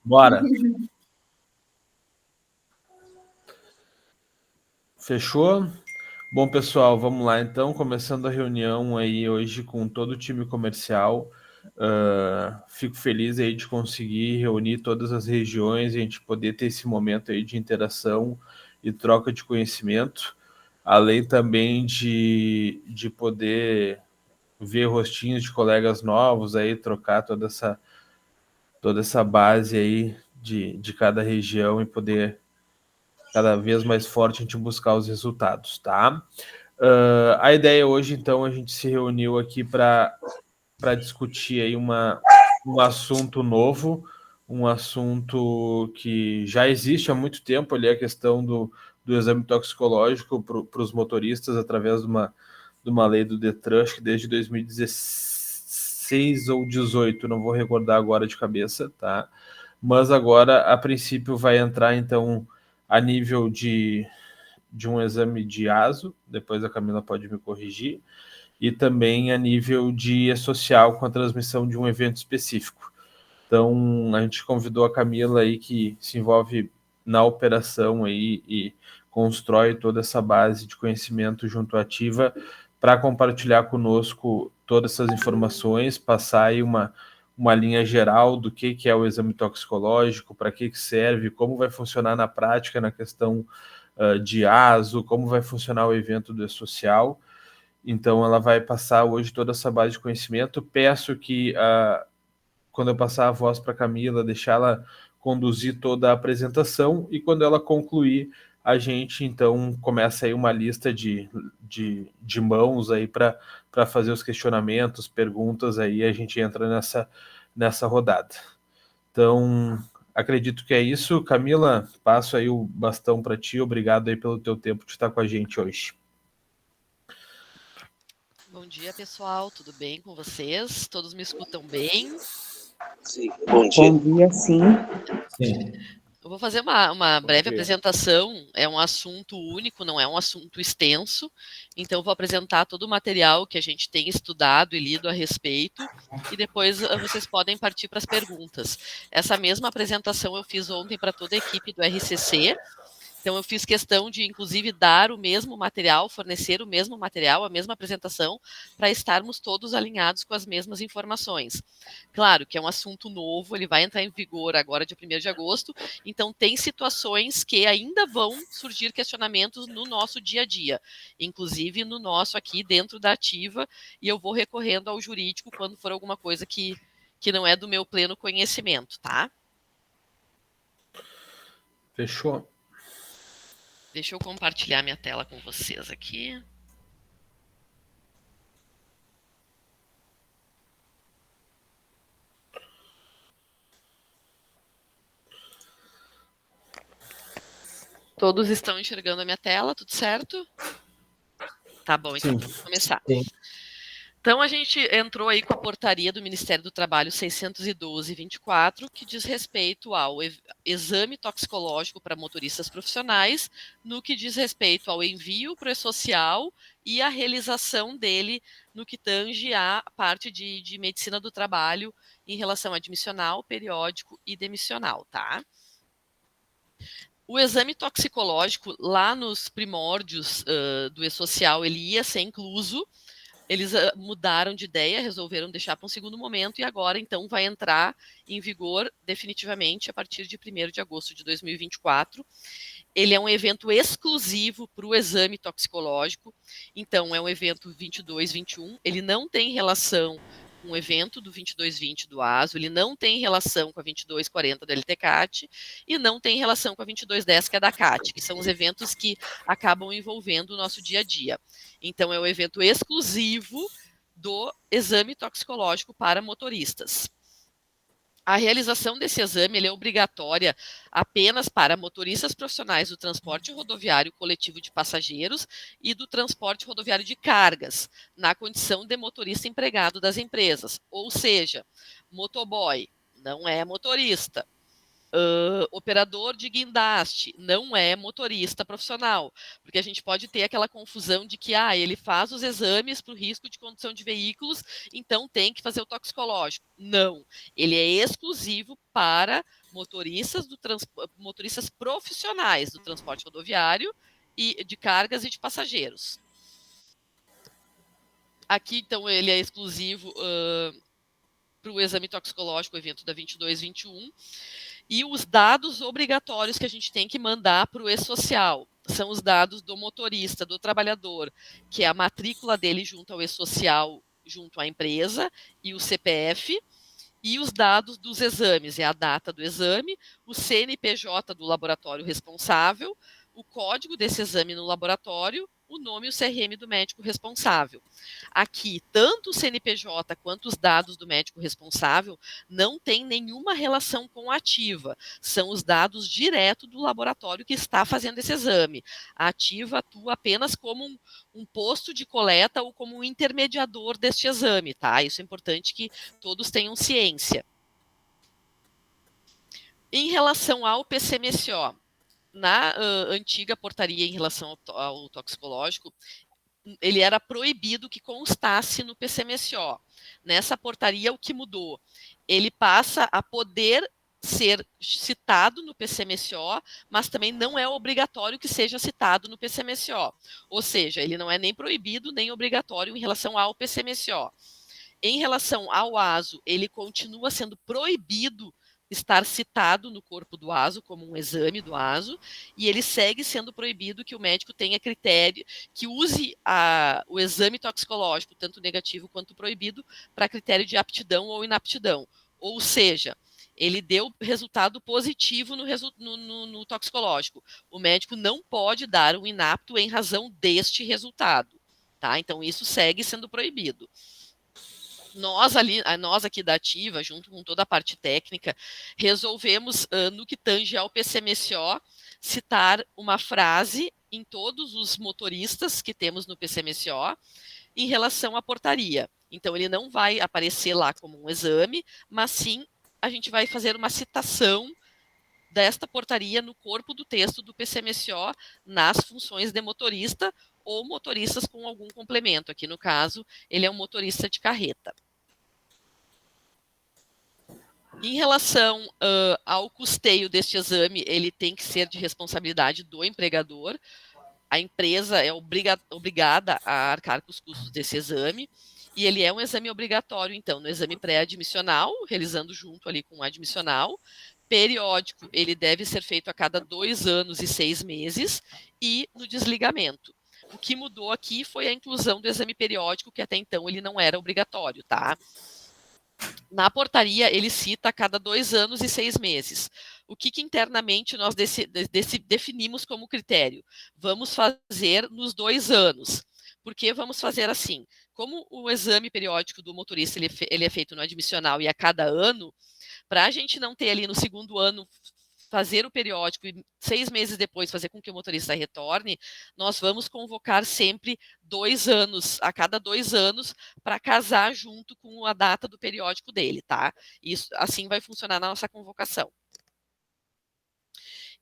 Bora. Fechou? Bom, pessoal, vamos lá então, começando a reunião aí hoje com todo o time comercial. Fico feliz aí de conseguir reunir todas as regiões e a gente poder ter esse momento aí de interação e troca de conhecimento, além também de poder ver rostinhos de colegas novos aí, trocar toda essa base aí de cada região e poder cada vez mais forte a gente buscar os resultados, tá? A ideia hoje, então, a gente se reuniu aqui para discutir aí um assunto novo, um assunto que já existe há muito tempo, ali, a questão do exame toxicológico para os motoristas através de uma lei do Detran, acho que desde 2016 ou 2018, não vou recordar agora de cabeça, tá? Mas agora, a princípio, vai entrar, então, a nível de um exame de ASO, depois a Camila pode me corrigir, e também a nível de E-Social com a transmissão de um evento específico. Então, a gente convidou a Camila aí, que se envolve na operação aí e constrói toda essa base de conhecimento junto à Ativa, para compartilhar conosco todas essas informações, passar aí uma linha geral do que é o exame toxicológico, para que serve, como vai funcionar na prática na questão de ASO, como vai funcionar o evento do E-Social. Então, ela vai passar hoje toda essa base de conhecimento. Peço que, quando eu passar a voz para a Camila, deixar ela conduzir toda a apresentação, e quando ela concluir, a gente, então, começa aí uma lista de mãos aí para fazer os questionamentos, perguntas, aí a gente entra nessa rodada. Então, acredito que é isso. Camila, passo aí o bastão para ti. Obrigado aí pelo teu tempo de estar com a gente hoje. Bom dia, pessoal. Tudo bem com vocês? Todos me escutam bem? Sim, bom dia. Bom dia, sim. Eu vou fazer uma breve apresentação. É um assunto único, não é um assunto extenso. Então, eu vou apresentar todo o material que a gente tem estudado e lido a respeito, e depois vocês podem partir para as perguntas. Essa mesma apresentação eu fiz ontem para toda a equipe do RCC. Então, eu fiz questão de, inclusive, dar o mesmo material, fornecer o mesmo material, a mesma apresentação, para estarmos todos alinhados com as mesmas informações. Claro que é um assunto novo, ele vai entrar em vigor agora, dia 1º de agosto, então tem situações que ainda vão surgir questionamentos no nosso dia a dia, inclusive no nosso aqui dentro da Ativa, e eu vou recorrendo ao jurídico quando for alguma coisa que não é do meu pleno conhecimento, tá? Fechou. Deixa eu compartilhar minha tela com vocês aqui. Todos estão enxergando a minha tela, tudo certo? Tá bom, então vamos começar. Sim. Então, a gente entrou aí com a portaria do Ministério do Trabalho 612/24, que diz respeito ao exame toxicológico para motoristas profissionais, no que diz respeito ao envio para o E-Social e a realização dele no que tange à parte de medicina do trabalho em relação a admissional, periódico e demissional, tá? O exame toxicológico, lá nos primórdios do E-Social, ele ia ser incluso. Eles mudaram de ideia, resolveram deixar para um segundo momento, e agora, então, vai entrar em vigor definitivamente a partir de 1º de agosto de 2024. Ele é um evento exclusivo para o exame toxicológico, então é um evento 22-21, ele não tem relação com o evento do 22-20 do ASO, ele não tem relação com a 22-40 do LTCAT e não tem relação com a 22-10, que é da CAT, que são os eventos que acabam envolvendo o nosso dia a dia. Então, é o evento exclusivo do exame toxicológico para motoristas. A realização desse exame ele é obrigatória apenas para motoristas profissionais do transporte rodoviário coletivo de passageiros e do transporte rodoviário de cargas, na condição de motorista empregado das empresas. Ou seja, motoboy não é motorista, Operador de guindaste não é motorista profissional, porque a gente pode ter aquela confusão de que ele faz os exames para o risco de condução de veículos, então tem que fazer o toxicológico. Não, ele é exclusivo para motoristas profissionais do transporte rodoviário e de cargas e de passageiros. Aqui, então, ele é exclusivo para o exame toxicológico, evento da 22-21, e os dados obrigatórios que a gente tem que mandar para o e-social são os dados do motorista, do trabalhador, que é a matrícula dele junto ao e-social, junto à empresa, e o CPF, e os dados dos exames, é a data do exame, o CNPJ do laboratório responsável, o código desse exame no laboratório, o nome e o CRM do médico responsável. Aqui, tanto o CNPJ quanto os dados do médico responsável não têm nenhuma relação com a ativa, são os dados direto do laboratório que está fazendo esse exame. A ativa atua apenas como um posto de coleta ou como um intermediador deste exame, tá? Isso é importante que todos tenham ciência. Em relação ao PCMSO, na antiga portaria em relação ao toxicológico, ele era proibido que constasse no PCMSO. Nessa portaria, o que mudou? Ele passa a poder ser citado no PCMSO, mas também não é obrigatório que seja citado no PCMSO. Ou seja, ele não é nem proibido nem obrigatório em relação ao PCMSO. Em relação ao ASO, ele continua sendo proibido estar citado no corpo do ASO como um exame do ASO, e ele segue sendo proibido que o médico tenha critério, que use o exame toxicológico, tanto negativo quanto proibido, para critério de aptidão ou inaptidão. Ou seja, ele deu resultado positivo no toxicológico. O médico não pode dar um inapto em razão deste resultado. Tá? Então, isso segue sendo proibido. Nós aqui da Ativa, junto com toda a parte técnica, resolvemos, no que tange ao PCMSO, citar uma frase em todos os motoristas que temos no PCMSO em relação à portaria. Então, ele não vai aparecer lá como um exame, mas sim a gente vai fazer uma citação desta portaria no corpo do texto do PCMSO nas funções de motorista ou motoristas com algum complemento. Aqui, no caso, ele é um motorista de carreta. Em relação ao custeio deste exame, ele tem que ser de responsabilidade do empregador. A empresa é obrigada a arcar com os custos desse exame, e ele é um exame obrigatório, então, no exame pré-admissional, realizando junto ali com o admissional. Periódico, ele deve ser feito a cada 2 anos e 6 meses, e no desligamento. O que mudou aqui foi a inclusão do exame periódico, que até então ele não era obrigatório, tá? Na portaria, ele cita a cada 2 anos e 6 meses. O que internamente nós definimos como critério? Vamos fazer nos 2 anos. Por que vamos fazer assim? Como o exame periódico do motorista ele é feito no admissional e a cada ano, para a gente não ter ali no segundo ano fazer o periódico e 6 meses depois fazer com que o motorista retorne, nós vamos convocar sempre 2 anos, a cada 2 anos, para casar junto com a data do periódico dele, tá? Isso assim vai funcionar na nossa convocação.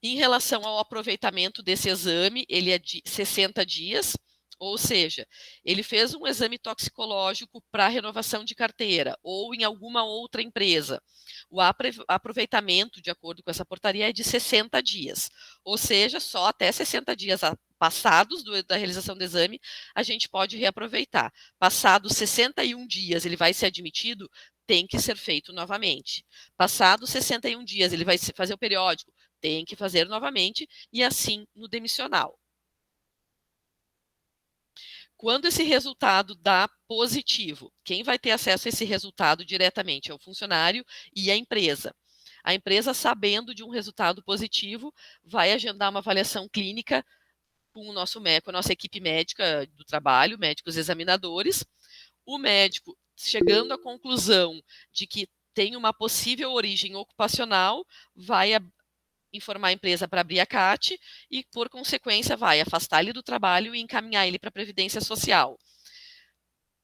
Em relação ao aproveitamento desse exame, ele é de 60 dias, ou seja, ele fez um exame toxicológico para renovação de carteira ou em alguma outra empresa. O aproveitamento, de acordo com essa portaria, é de 60 dias, ou seja, só até 60 dias passados da realização do exame, a gente pode reaproveitar. Passados 61 dias, ele vai ser admitido, tem que ser feito novamente. Passados 61 dias, ele vai fazer o periódico, tem que fazer novamente, e assim no demissional. Quando esse resultado dá positivo, quem vai ter acesso a esse resultado diretamente é o funcionário e a empresa. A empresa, sabendo de um resultado positivo, vai agendar uma avaliação clínica com a nossa equipe médica do trabalho, médicos examinadores. O médico, chegando à conclusão de que tem uma possível origem ocupacional, vai informar a empresa para abrir a CAT e, por consequência, vai afastar ele do trabalho e encaminhar ele para a Previdência Social.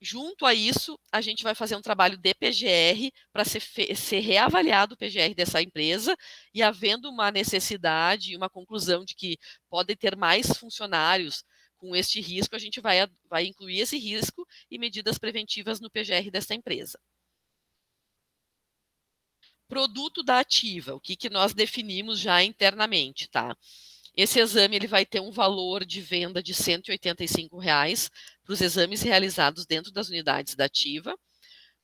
Junto a isso, a gente vai fazer um trabalho de PGR para ser reavaliado o PGR dessa empresa, e havendo uma necessidade e uma conclusão de que podem ter mais funcionários com este risco, a gente vai incluir esse risco e medidas preventivas no PGR dessa empresa. Produto da ativa, o que nós definimos já internamente, tá? Esse exame ele vai ter um valor de venda de R$ 185 para os exames realizados dentro das unidades da ativa.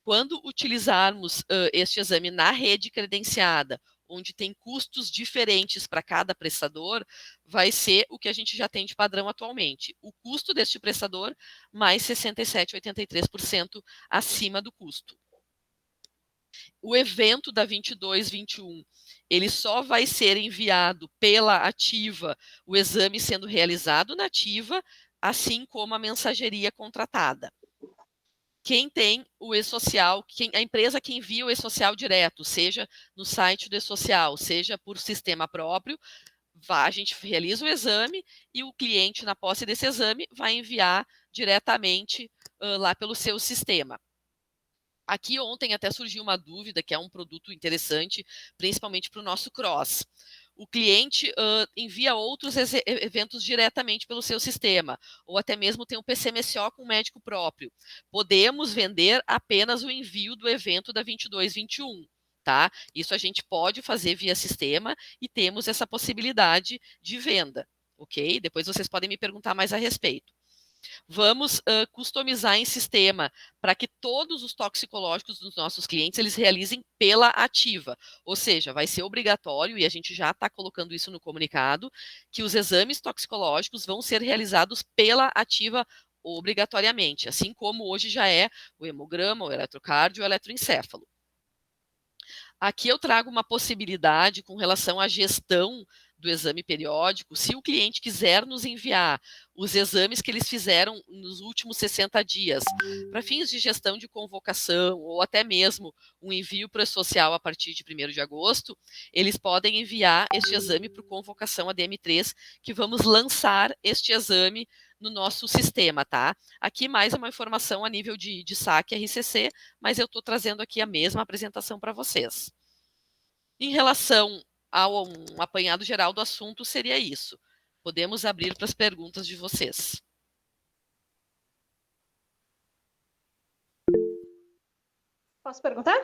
Quando utilizarmos este exame na rede credenciada, onde tem custos diferentes para cada prestador, vai ser o que a gente já tem de padrão atualmente. O custo deste prestador mais 67,83% acima do custo. O evento da 22-21, ele só vai ser enviado pela ativa, o exame sendo realizado na ativa, assim como a mensageria contratada. Quem tem o e-social, a empresa que envia o e-social direto, seja no site do e-social, seja por sistema próprio, a gente realiza o exame e o cliente, na posse desse exame, vai enviar diretamente lá pelo seu sistema. Aqui ontem até surgiu uma dúvida, que é um produto interessante, principalmente para o nosso cross. O cliente envia outros eventos diretamente pelo seu sistema, ou até mesmo tem um PCMSO com médico próprio. Podemos vender apenas o envio do evento da 22-21. Tá? Isso a gente pode fazer via sistema e temos essa possibilidade de venda. Ok? Depois vocês podem me perguntar mais a respeito. Vamos customizar em sistema para que todos os toxicológicos dos nossos clientes eles realizem pela ativa, ou seja, vai ser obrigatório, e a gente já está colocando isso no comunicado, que os exames toxicológicos vão ser realizados pela ativa obrigatoriamente, assim como hoje já é o hemograma, o eletrocardio, o eletroencéfalo. Aqui eu trago uma possibilidade com relação à gestão do exame periódico. Se o cliente quiser nos enviar os exames que eles fizeram nos últimos 60 dias, para fins de gestão de convocação, ou até mesmo um envio para o social a partir de 1º de agosto, eles podem enviar este exame para convocação ADM3, que vamos lançar este exame no nosso sistema, tá? Aqui mais uma informação a nível de saque RCC, mas eu estou trazendo aqui a mesma apresentação para vocês. Em relação ao apanhado geral do assunto, seria isso. Podemos abrir para as perguntas de vocês. Posso perguntar?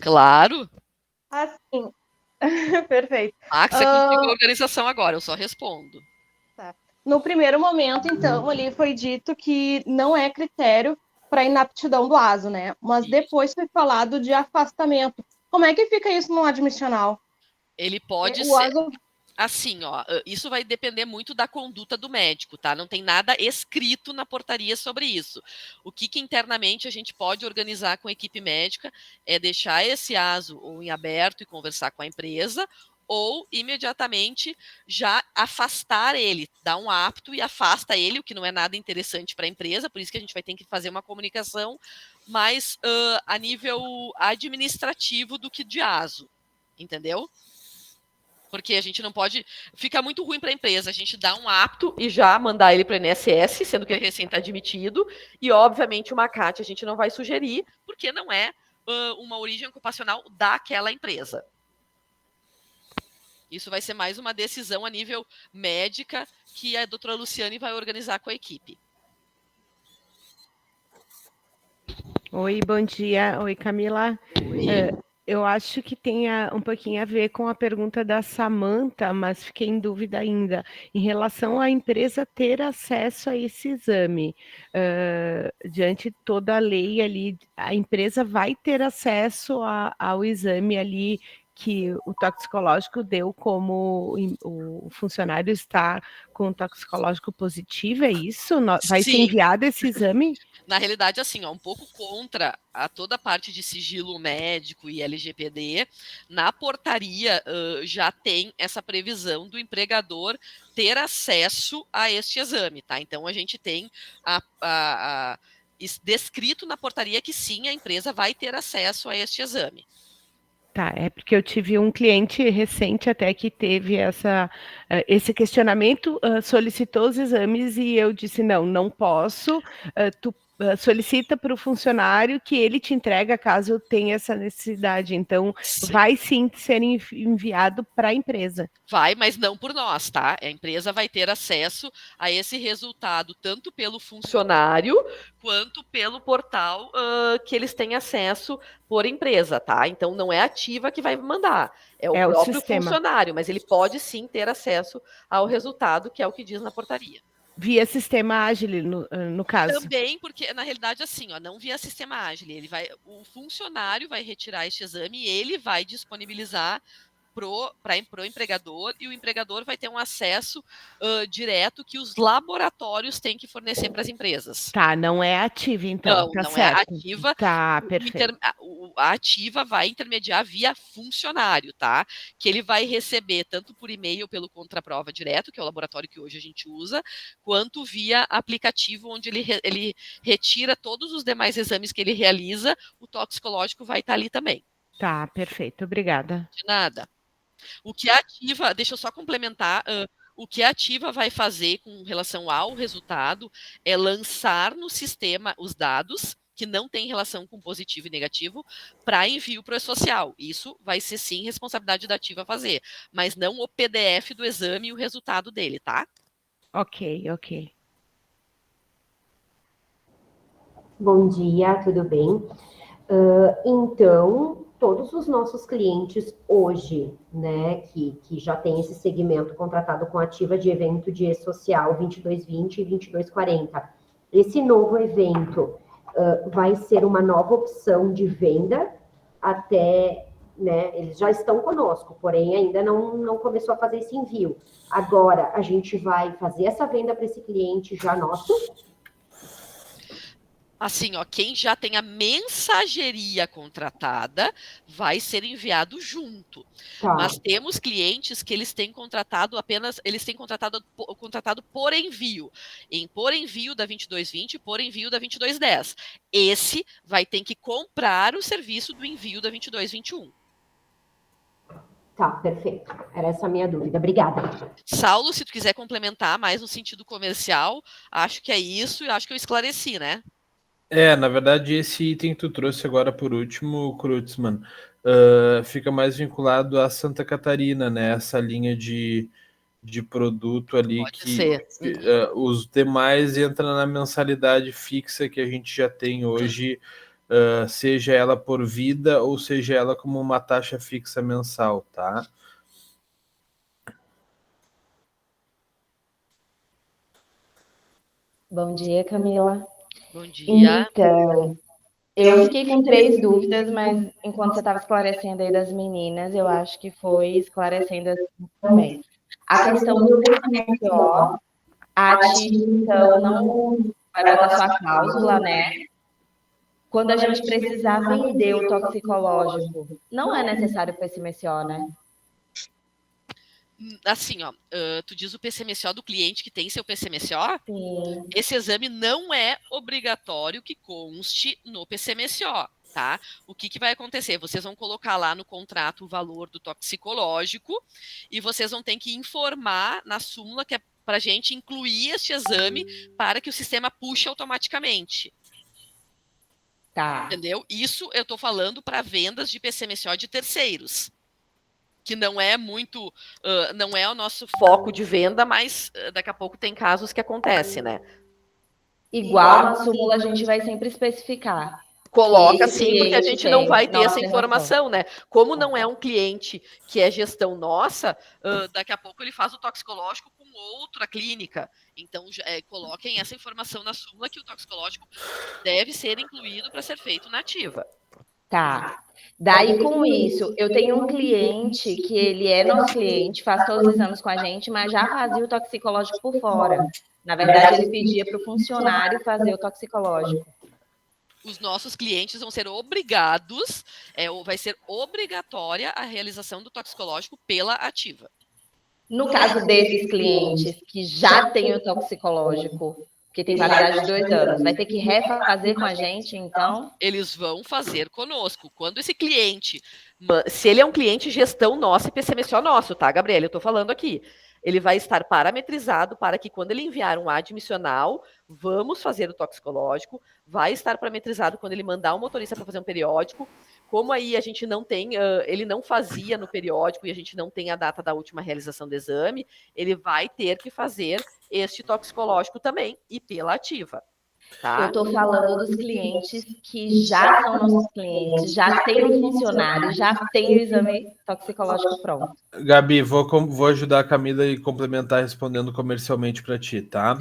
Claro. Ah, sim. Perfeito. Max, é contigo a organização agora, eu só respondo. Tá. No primeiro momento, então, ali foi dito que não é critério para inaptidão do ASO, né? Mas depois foi falado de afastamento. Como é que fica isso no admissional? Ele pode o ser... ASO... Assim, ó, isso vai depender muito da conduta do médico, tá? Não tem nada escrito na portaria sobre isso. O que internamente a gente pode organizar com a equipe médica é deixar esse ASO ou em aberto e conversar com a empresa, ou imediatamente já afastar ele, dar um apto e afasta ele, o que não é nada interessante para a empresa, por isso que a gente vai ter que fazer uma comunicação mais a nível administrativo do que de ASO, entendeu? Porque a gente não pode... Fica muito ruim para a empresa a gente dar um apto e já mandar ele para o INSS, sendo que ele recém está admitido, e obviamente uma CAT a gente não vai sugerir, porque não é uma origem ocupacional daquela empresa. Isso vai ser mais uma decisão a nível médica que a doutora Luciane vai organizar com a equipe. Oi, bom dia. Oi, Camila. Oi. Eu acho que tem um pouquinho a ver com a pergunta da Samantha, mas fiquei em dúvida ainda. Em relação à empresa ter acesso a esse exame, diante de toda a lei ali, a empresa vai ter acesso ao exame ali que o toxicológico deu, como o funcionário está com toxicológico positivo, é isso? Vai ser enviado esse exame? Na realidade, assim, um pouco contra toda a parte de sigilo médico e LGPD, na portaria já tem essa previsão do empregador ter acesso a este exame, tá? Então, a gente tem descrito na portaria que sim, a empresa vai ter acesso a este exame. Tá, é porque eu tive um cliente recente até que teve esse questionamento, solicitou os exames e eu disse, não posso, tu solicita para o funcionário que ele te entrega caso tenha essa necessidade. Então, vai sim ser enviado para a empresa. Vai, mas não por nós, tá? A empresa vai ter acesso a esse resultado tanto pelo funcionário quanto pelo portal que eles têm acesso por empresa, tá? Então não é a Ativa que vai mandar, é o próprio funcionário, mas ele pode sim ter acesso ao resultado, que é o que diz na portaria. Via sistema Agile, no caso. Também, porque na realidade assim, não via sistema Agile, o funcionário vai retirar este exame e ele vai disponibilizar para o empregador, e o empregador vai ter um acesso direto que os laboratórios têm que fornecer para as empresas. Tá, não é Ativa, então. Não é Ativa. Tá, perfeito. A Ativa vai intermediar via funcionário, tá? Que ele vai receber tanto por e-mail pelo contraprova direto, que é o laboratório que hoje a gente usa, quanto via aplicativo, onde ele retira todos os demais exames que ele realiza, o toxicológico vai estar ali também. Tá, perfeito. Obrigada. De nada. O que a Ativa, deixa eu só complementar, o que a Ativa vai fazer com relação ao resultado é lançar no sistema os dados que não têm relação com positivo e negativo para envio para o E-Social. Isso vai ser sim responsabilidade da Ativa fazer, mas não o PDF do exame e o resultado dele, tá? Ok. Bom dia, tudo bem? Então, todos os nossos clientes hoje, né, que já tem esse segmento contratado com Ativa de evento de E-Social 2220 e 2240, esse novo evento vai ser uma nova opção de venda até, né, eles já estão conosco, porém ainda não começou a fazer esse envio. Agora, a gente vai fazer essa venda para esse cliente já nosso? Assim, quem já tem a mensageria contratada vai ser enviado junto. Tá. Mas temos clientes que eles têm contratado contratado por envio. Por envio da 2220, por envio da 2210. Esse vai ter que comprar o serviço do envio da 2221. Tá, perfeito. Era essa a minha dúvida. Obrigada. Saulo, se tu quiser complementar mais no sentido comercial, acho que é isso e acho que eu esclareci, né? Na verdade, esse item que tu trouxe agora por último, Kreutzmann, fica mais vinculado a Santa Catarina, né? Essa linha de produto ali. Pode que ser. Os demais entram na mensalidade fixa que a gente já tem hoje, seja ela por vida ou seja ela como uma taxa fixa mensal, tá? Bom dia, Camila. Bom dia. Então, eu fiquei com 3 dúvidas, mas enquanto você estava esclarecendo aí das meninas, eu acho que foi esclarecendo também. A questão do PMSO, a Ativa, então, não vai botar sua cláusula, né? Quando a gente precisar vender o toxicológico, não é necessário o PMSO, né? Assim, tu diz o PCMSO do cliente que tem seu PCMSO? Sim. Esse exame não é obrigatório que conste no PCMSO, tá? O que vai acontecer? Vocês vão colocar lá no contrato o valor do toxicológico e vocês vão ter que informar na súmula que é para a gente incluir este exame para que o sistema puxe automaticamente. Tá. Entendeu? Isso eu estou falando para vendas de PCMSO de terceiros. Que não é muito, não é o nosso foco de venda, mas daqui a pouco tem casos que acontecem, né? Igual na súmula a gente vai sempre especificar. Coloca sim, porque a gente não vai ter essa informação, né? Como não é um cliente que é gestão nossa, daqui a pouco ele faz o toxicológico com outra clínica. Então, coloquem essa informação na súmula que o toxicológico deve ser incluído para ser feito na Ativa. Tá. Daí, com isso, eu tenho um cliente que ele é nosso cliente, faz todos os exames com a gente, mas já fazia o toxicológico por fora. Na verdade, ele pedia para o funcionário fazer o toxicológico. Os nossos clientes vão ser obrigados, vai ser obrigatória a realização do toxicológico pela Ativa. No caso desses clientes que já têm o toxicológico, o Porque tem validade de 2 anos. Vai ter que refazer com a gente, então? Eles vão fazer conosco. Quando esse cliente, se ele é um cliente gestão nossa e PCMSO nosso, tá, Gabriela? Eu tô falando aqui. Ele vai estar parametrizado para que quando ele enviar um admissional, vamos fazer o toxicológico, vai estar parametrizado quando ele mandar um motorista para fazer um periódico. Como aí a gente não tem, ele não fazia no periódico e a gente não tem a data da última realização do exame, ele vai ter que fazer este toxicológico também, e pela ativa. Tá? Eu estou falando dos clientes que já são nossos clientes, já tem um funcionário, já tem o exame toxicológico pronto. Gabi, vou ajudar a Camila e complementar respondendo comercialmente para ti, tá?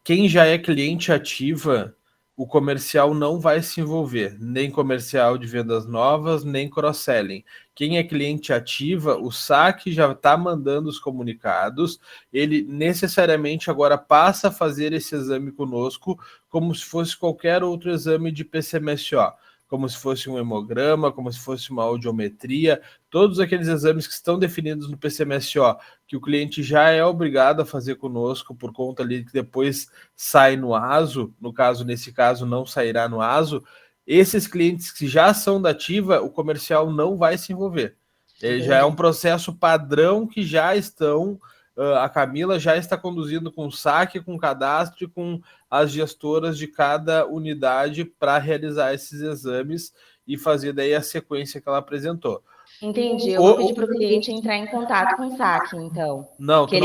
Quem já é cliente ativa, o comercial não vai se envolver, nem comercial de vendas novas, nem cross-selling. Quem é cliente ativa, o SAC já está mandando os comunicados, ele necessariamente agora passa a fazer esse exame conosco como se fosse qualquer outro exame de PCMSO, como se fosse um hemograma, como se fosse uma audiometria, todos aqueles exames que estão definidos no PCMSO, que o cliente já é obrigado a fazer conosco por conta ali que depois sai no ASO, nesse caso não sairá no ASO, esses clientes que já são da ativa, o comercial não vai se envolver. Já é um processo padrão que já estão, a Camila já está conduzindo com o SAC, com o cadastro e com as gestoras de cada unidade para realizar esses exames e fazer daí a sequência que ela apresentou. Entendi, eu vou pedir para o cliente entrar em contato com o SAC, então. Não, tu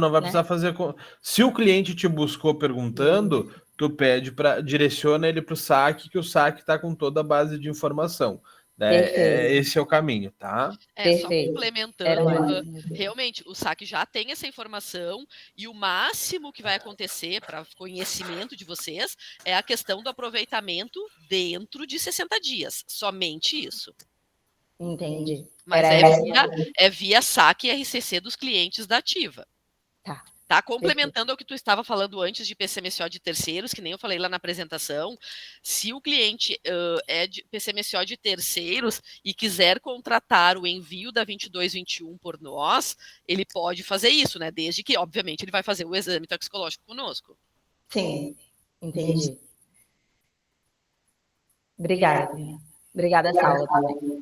não vai né? precisar fazer... Se o cliente te buscou perguntando, tu pede direciona ele para o SAC, que o SAC está com toda a base de informação. Esse é o caminho, tá? Só complementando, realmente, o SAC já tem essa informação e o máximo que vai acontecer para conhecimento de vocês é a questão do aproveitamento dentro de 60 dias. Somente isso. Entendi. Mas é via SAC e RCC dos clientes da ativa. Tá complementando ao que tu estava falando antes de PCMSO de terceiros, que nem eu falei lá na apresentação, se o cliente é de PCMSO de terceiros e quiser contratar o envio da 2221 por nós, ele pode fazer isso, né? Desde que, obviamente, ele vai fazer o exame toxicológico conosco. Sim, entendi. Obrigada. Obrigada, Saula, também.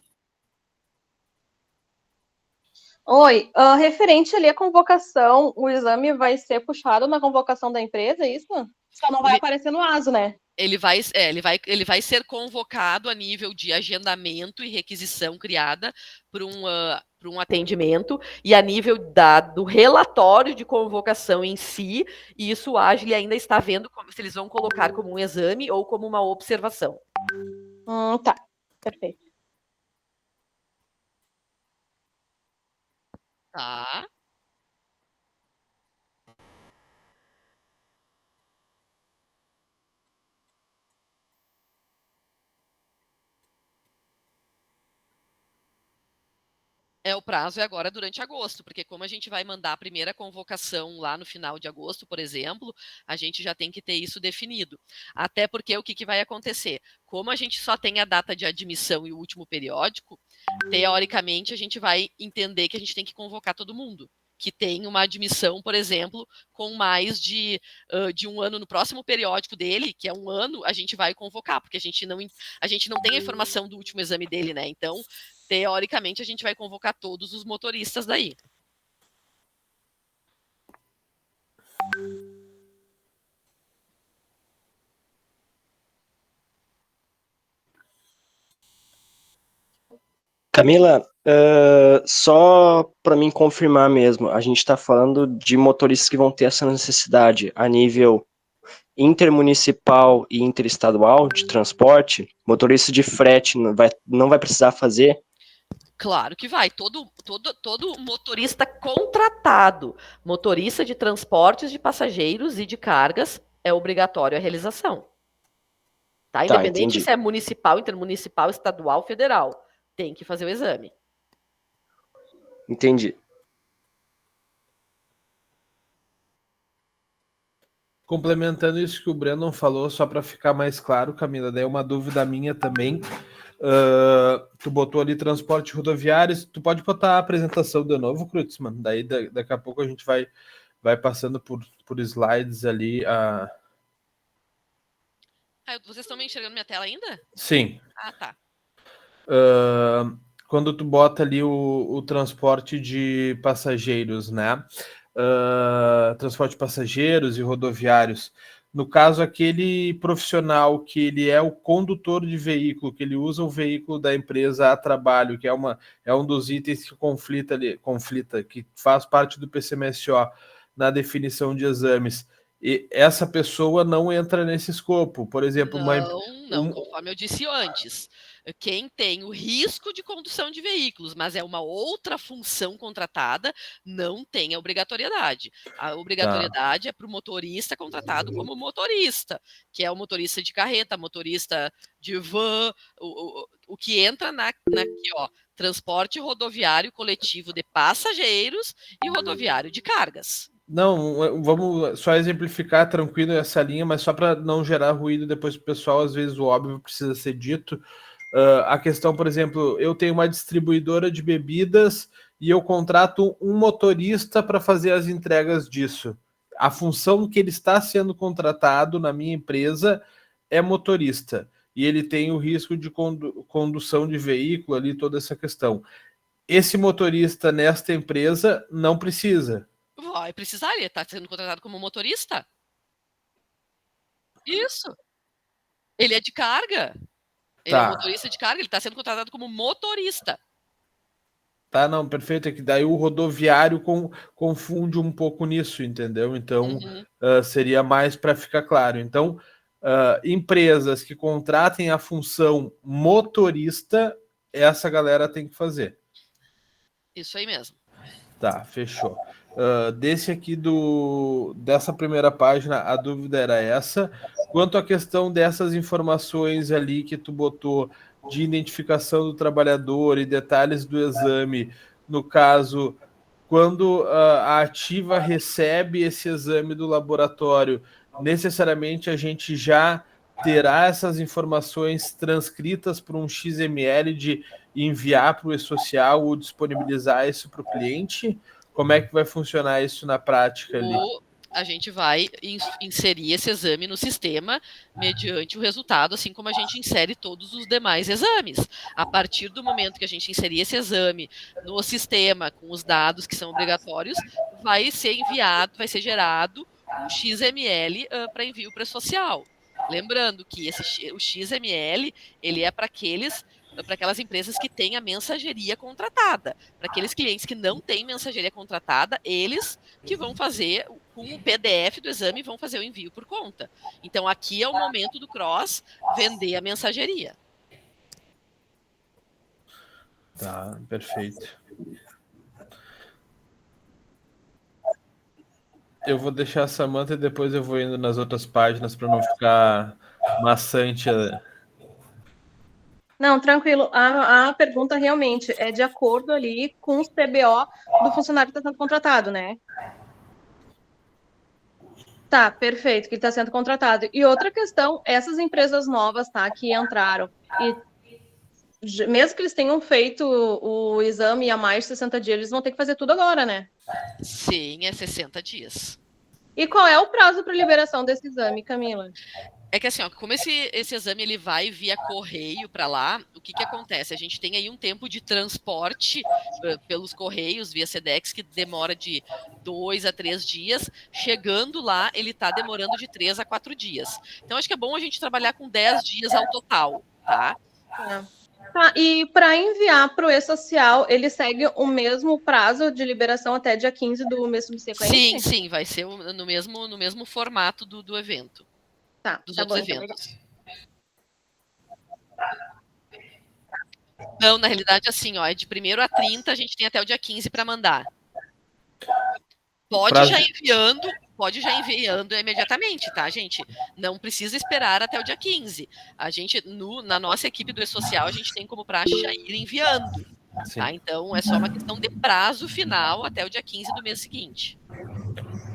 Oi, referente ali à convocação, o exame vai ser puxado na convocação da empresa, é isso? Só não vai aparecer no ASO, né? Ele vai ser convocado a nível de agendamento e requisição criada para um atendimento, e a nível do relatório de convocação em si, e isso o Agile ainda está vendo se eles vão colocar como um exame ou como uma observação. Tá, perfeito. Tá. O prazo é agora durante agosto, porque como a gente vai mandar a primeira convocação lá no final de agosto, por exemplo, a gente já tem que ter isso definido. Até porque o que vai acontecer? Como a gente só tem a data de admissão e o último periódico, teoricamente a gente vai entender que a gente tem que convocar todo mundo que tem uma admissão, por exemplo, com mais de 1 ano no próximo periódico dele, que é 1 ano, a gente vai convocar, porque a gente não tem a informação do último exame dele, né? Então, teoricamente, a gente vai convocar todos os motoristas daí. Camila, só para mim confirmar mesmo, a gente está falando de motoristas que vão ter essa necessidade a nível intermunicipal e interestadual de transporte? Motorista de frete não vai precisar fazer? Claro que vai. Todo motorista contratado, motorista de transportes de passageiros e de cargas, é obrigatório a realização. Tá? Independente se é municipal, intermunicipal, estadual, federal. Tem que fazer o exame. Entendi. Complementando isso que o Brandon falou, só para ficar mais claro, Camila, daí uma dúvida minha também. Tu botou ali transporte rodoviário, tu pode botar a apresentação de novo, Krutzmann? Daí daqui a pouco a gente vai vai passando por slides ali. Vocês estão me enxergando minha tela ainda? Sim. Ah, tá. Quando tu bota ali o transporte de passageiros, né? Transporte de passageiros e rodoviários. No caso, aquele profissional que ele é o condutor de veículo, que ele usa o veículo da empresa a trabalho, que é um dos itens que conflita, que faz parte do PCMSO na definição de exames. E essa pessoa não entra nesse escopo. Por exemplo, não, conforme eu disse antes. Quem tem o risco de condução de veículos, mas é uma outra função contratada, não tem a obrigatoriedade. A obrigatoriedade é para o motorista contratado como motorista, que é o motorista de carreta, motorista de van, o que entra aqui, ó, transporte rodoviário coletivo de passageiros e rodoviário de cargas. Não, vamos só exemplificar tranquilo essa linha, mas só para não gerar ruído depois para o pessoal, às vezes o óbvio precisa ser dito. A questão, por exemplo, eu tenho uma distribuidora de bebidas e eu contrato um motorista para fazer as entregas disso. A função que ele está sendo contratado na minha empresa é motorista. E ele tem o risco de condução de veículo ali, toda essa questão. Esse motorista nesta empresa não precisa. Vai precisar, ele está sendo contratado como motorista. Isso. Ele é de carga. Ele é um motorista de carga, ele está sendo contratado como motorista. Tá, não, perfeito. É que daí o rodoviário confunde um pouco nisso, entendeu? Então, seria mais para ficar claro. Então, empresas que contratem a função motorista, essa galera tem que fazer. Isso aí mesmo. Tá, fechou. Desse aqui dessa primeira página, a dúvida era essa. Quanto à questão dessas informações ali que tu botou de identificação do trabalhador e detalhes do exame, no caso, quando a Ativa recebe esse exame do laboratório, necessariamente a gente já terá essas informações transcritas por um XML de enviar para o e-social ou disponibilizar isso para o cliente? Como é que vai funcionar isso na prática ali? A gente vai inserir esse exame no sistema mediante o resultado, assim como a gente insere todos os demais exames. A partir do momento que a gente inserir esse exame no sistema com os dados que são obrigatórios, vai ser enviado, vai ser gerado um XML para envio para social. Lembrando que o XML ele é para aquelas empresas que têm a mensageria contratada. Para aqueles clientes que não têm mensageria contratada, eles que vão fazer com o PDF do exame, vão fazer o envio por conta. Então, aqui é o momento do Cross vender a mensageria. Tá, perfeito. Eu vou deixar a Samantha e depois eu vou indo nas outras páginas para não ficar maçante. Não, tranquilo. A pergunta realmente é de acordo ali com os PBO do funcionário que está sendo contratado, né? Tá, perfeito, que está sendo contratado. E outra questão, essas empresas novas, tá, que entraram, e mesmo que eles tenham feito o exame há mais de 60 dias, eles vão ter que fazer tudo agora, né? Sim, é 60 dias. E qual é o prazo para liberação desse exame, Camila? É que assim, ó, como esse exame ele vai via correio para lá, o que acontece? A gente tem aí um tempo de transporte pelos correios via Sedex que demora de 2 a 3 dias. Chegando lá, ele está demorando de 3 a 4 dias. Então, acho que é bom a gente trabalhar com 10 dias ao total, tá? Tá, e para enviar para o e-social, ele segue o mesmo prazo de liberação até dia 15 do mês subsequente? Sim, vai ser no mesmo formato do evento. Tá, dos tá outros bom, eventos. Não, na realidade, assim, ó, é de 1º a 30, a gente tem até o dia 15 para mandar. Pode já enviando imediatamente, tá, gente? Não precisa esperar até o dia 15. A gente, na nossa equipe do e-social, a gente tem como praxe já ir enviando. Tá? Então, é só uma questão de prazo final até o dia 15 do mês seguinte.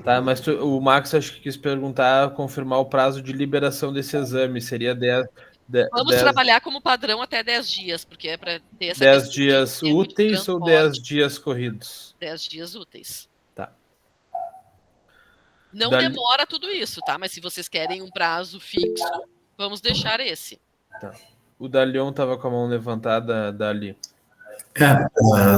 Tá, mas o Max acho que quis confirmar o prazo de liberação desse exame. Seria 10... Vamos trabalhar como padrão até 10 dias, porque é para ter essa 10 dias úteis ou 10 dias corridos? 10 dias úteis. Tá. Não demora tudo isso, tá? Mas se vocês querem um prazo fixo, vamos deixar esse. Tá. O Dalion estava com a mão levantada, Dali.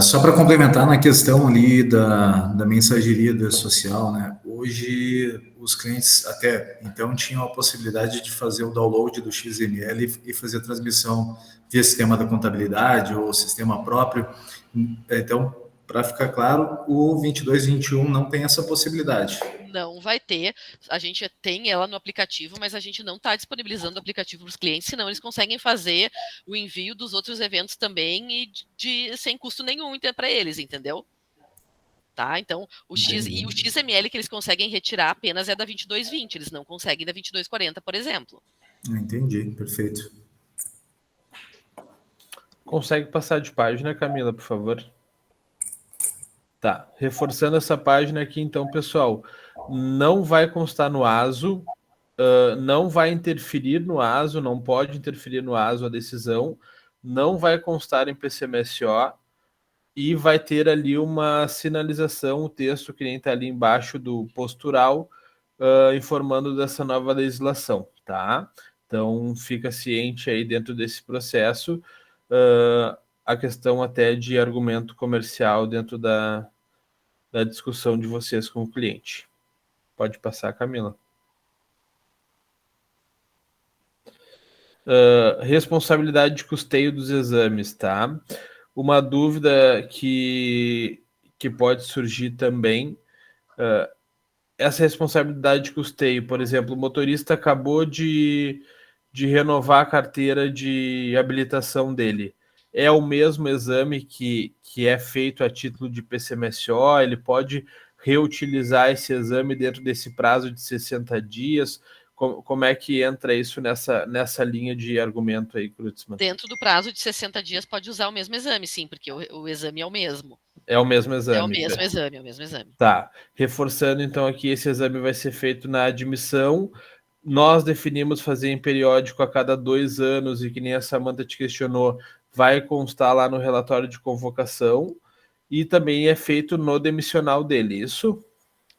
Só para complementar na questão ali da mensageria social, né? Hoje os clientes até então tinham a possibilidade de fazer o download do XML e fazer a transmissão via sistema da contabilidade ou sistema próprio. Então, para ficar claro, o 22/21 não tem essa possibilidade. Não vai ter. A gente tem ela no aplicativo, mas a gente não está disponibilizando o aplicativo para os clientes, senão eles conseguem fazer o envio dos outros eventos também e sem custo nenhum para eles, entendeu? Tá? Então, o XML que eles conseguem retirar apenas é da 22/20, eles não conseguem da 22/40, por exemplo. Entendi, perfeito. Consegue passar de página, Camila, por favor? Tá, reforçando essa página aqui, então, pessoal, não vai constar no ASO, não vai interferir no ASO, não pode interferir no ASO a decisão, não vai constar em PCMSO e vai ter ali uma sinalização, o texto que nem está ali embaixo do postural, informando dessa nova legislação, tá? Então, fica ciente aí dentro desse processo, a questão até de argumento comercial dentro da discussão de vocês com o cliente. Pode passar, Camila. Responsabilidade de custeio dos exames, tá? Uma dúvida que pode surgir também, essa responsabilidade de custeio, por exemplo, o motorista acabou de renovar a carteira de habilitação dele. É o mesmo exame que é feito a título de PCMSO, ele pode reutilizar esse exame dentro desse prazo de 60 dias? Como é que entra isso nessa linha de argumento aí, Kreutzmann? Dentro do prazo de 60 dias pode usar o mesmo exame, sim, porque o exame é o mesmo. É o mesmo exame. É o mesmo exame. Tá. Reforçando, então, aqui, esse exame vai ser feito na admissão. Nós definimos fazer em periódico a cada 2 anos, e que nem a Samantha te questionou, vai constar lá no relatório de convocação, e também é feito no demissional dele, isso?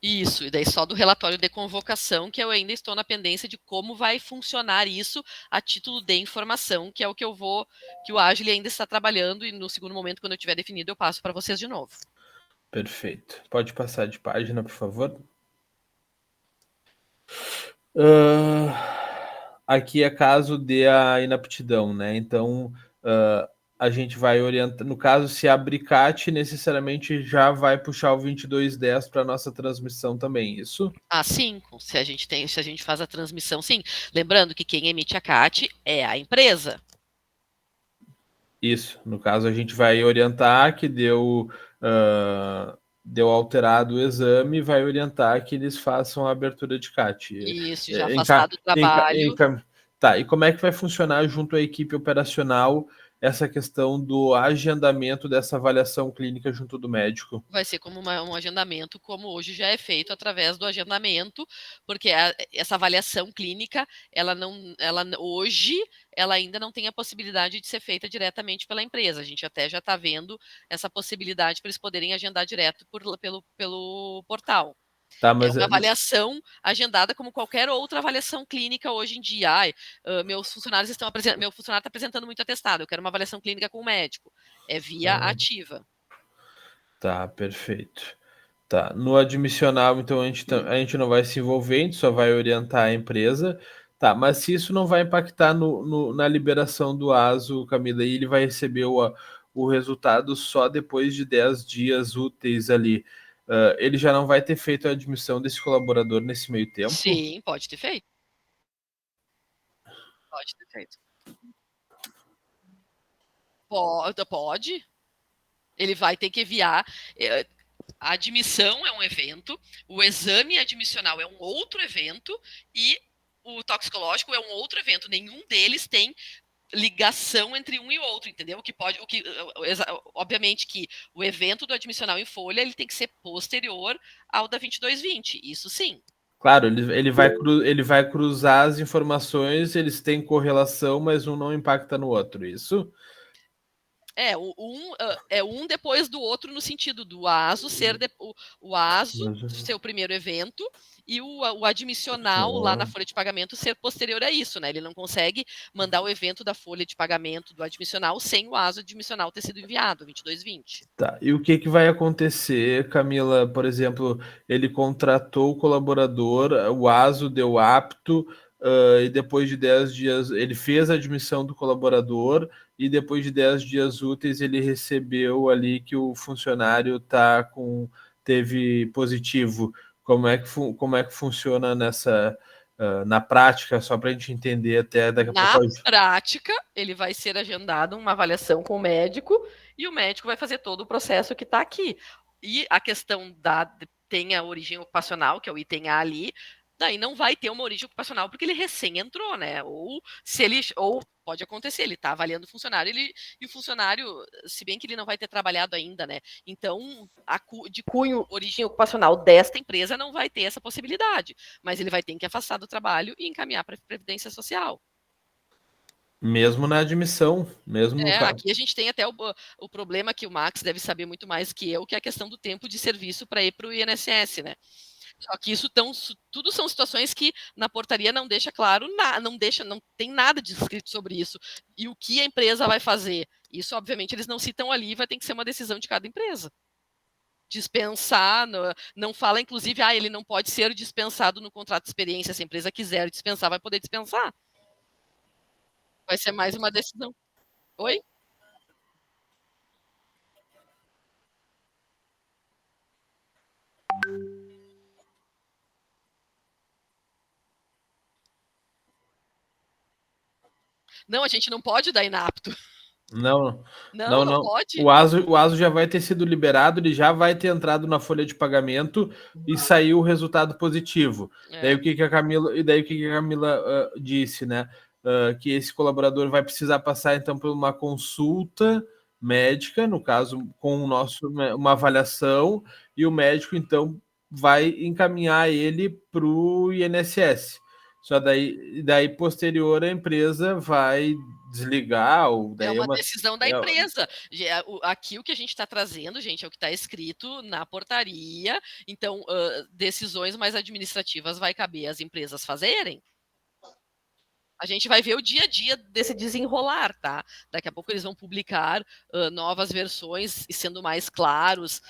Isso, e daí só do relatório de convocação, que eu ainda estou na pendência de como vai funcionar isso a título de informação, que é o que o Agile ainda está trabalhando, e no segundo momento, quando eu tiver definido, eu passo para vocês de novo. Perfeito. Pode passar de página, por favor? Aqui é caso de a inaptidão, né? Então, a gente vai orientar. No caso, se abrir CAT, necessariamente já vai puxar o 2210 para a nossa transmissão também, isso? Ah, sim. Se a gente faz a transmissão, sim. Lembrando que quem emite a CAT é a empresa. Isso. No caso, a gente vai orientar que deu alterado o exame, vai orientar que eles façam a abertura de CAT. Isso, já afastado do trabalho. Tá, e como é que vai funcionar junto à equipe operacional essa questão do agendamento dessa avaliação clínica junto do médico? Vai ser como um agendamento, como hoje já é feito através do agendamento, porque essa avaliação clínica, hoje, ela ainda não tem a possibilidade de ser feita diretamente pela empresa. A gente até já está vendo essa possibilidade para eles poderem agendar direto pelo portal. Tá, mas é uma avaliação agendada como qualquer outra avaliação clínica hoje em dia. Meu funcionário está apresentando muito atestado, eu quero uma avaliação clínica com o médico. É via ativa. Tá, perfeito. Tá, no admissional, então, a gente não vai se envolver, a gente só vai orientar a empresa. Tá, mas se isso não vai impactar na liberação do ASO, Camila, e ele vai receber o resultado só depois de 10 dias úteis ali, ele já não vai ter feito a admissão desse colaborador nesse meio tempo? Sim, pode ter feito. Pode ter feito. Pode. Ele vai ter que enviar. A admissão é um evento, o exame admissional é um outro evento e o toxicológico é um outro evento. Nenhum deles tem ligação entre um e outro, entendeu? Obviamente que o evento do admissional em folha ele tem que ser posterior ao da 22/20, isso sim. Claro, ele vai cruzar as informações, eles têm correlação, mas um não impacta no outro, isso? É um depois do outro, no sentido do ASO ser o ASO ser o primeiro evento e o admissional lá na folha de pagamento ser posterior a isso, né? Ele não consegue mandar o evento da folha de pagamento do admissional sem o ASO admissional ter sido enviado, 22/20. Tá, e o que vai acontecer, Camila? Por exemplo, ele contratou o colaborador, o ASO deu apto, e depois de 10 dias ele fez a admissão do colaborador e depois de 10 dias úteis ele recebeu ali que o funcionário teve positivo. Como é que funciona na prática, só para a gente entender até daqui a pouco? Na prática, ele vai ser agendado uma avaliação com o médico e o médico vai fazer todo o processo que está aqui. E a questão tem a origem ocupacional, que é o item A ali, daí não vai ter uma origem ocupacional porque ele recém entrou, né? Ou pode acontecer, ele está avaliando o funcionário, e o funcionário, se bem que ele não vai ter trabalhado ainda, né? Então, de cunho origem ocupacional desta empresa não vai ter essa possibilidade, mas ele vai ter que afastar do trabalho e encaminhar para a Previdência Social. Mesmo na admissão, mesmo no caso. Aqui a gente tem até o problema que o Max deve saber muito mais que eu, que é a questão do tempo de serviço para ir para o INSS, né? Só que tudo são situações que na portaria não deixa claro, não tem nada descrito sobre isso. E o que a empresa vai fazer? Isso, obviamente, eles não citam ali, vai ter que ser uma decisão de cada empresa. Dispensar, não fala, inclusive, ele não pode ser dispensado no contrato de experiência. Se a empresa quiser dispensar, vai poder dispensar. Vai ser mais uma decisão. Oi? Não, a gente não pode dar inapto. Não pode. O ASO já vai ter sido liberado, ele já vai ter entrado na folha de pagamento e saiu o resultado positivo. Daí o que a Camila disse, né? Que esse colaborador vai precisar passar então por uma consulta médica, no caso com uma avaliação, e o médico então vai encaminhar ele para o INSS. Só daí posterior a empresa vai desligar, ou daí é uma decisão da empresa. Aqui o que a gente está trazendo, gente, é o que está escrito na portaria. Então, decisões mais administrativas vai caber às empresas fazerem. A gente vai ver o dia a dia desse desenrolar, tá? Daqui a pouco eles vão publicar novas versões e sendo mais claros,